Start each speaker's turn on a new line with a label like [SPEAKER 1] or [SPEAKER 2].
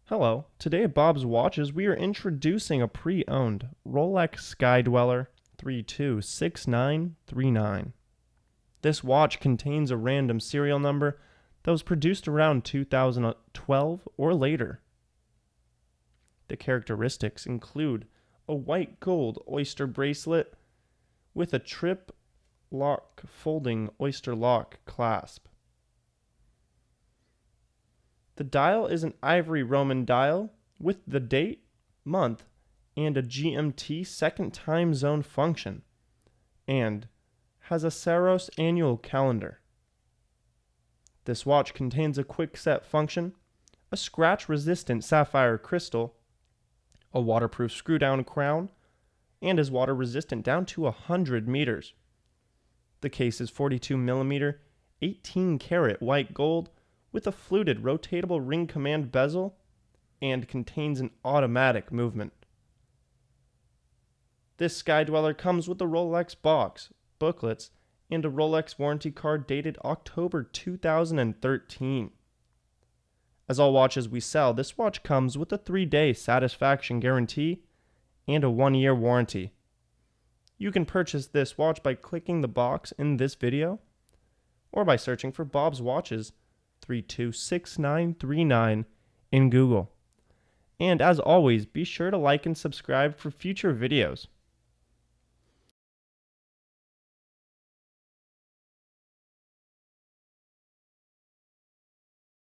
[SPEAKER 1] Hello, today at Bob's Watches we are introducing a pre-owned Rolex Sky-Dweller 326939. This watch contains a random serial number that was produced around 2012 or later. The characteristics include a white gold Oyster bracelet with a trip lock folding Oysterlock clasp. The dial is an Ivory Roman dial with the date, month, and a GMT second time zone function, and has a saros annual calendar. This watch contains a quickset function, a scratch-resistant sapphire crystal, a waterproof screw-down crown, and is water-resistant down to 100 meters. The case is 42mm, 18-karat white gold, with a fluted rotatable ring command bezel and contains an automatic movement. This Sky-Dweller comes with a Rolex box, booklets, and a Rolex warranty card dated October 2013. As all watches we sell, this watch comes with a 3-day satisfaction guarantee and a 1-year warranty. You can purchase this watch by clicking the box in this video or by searching for Bob's Watches 326939 in Google. And as always, be sure to like and subscribe for future videos.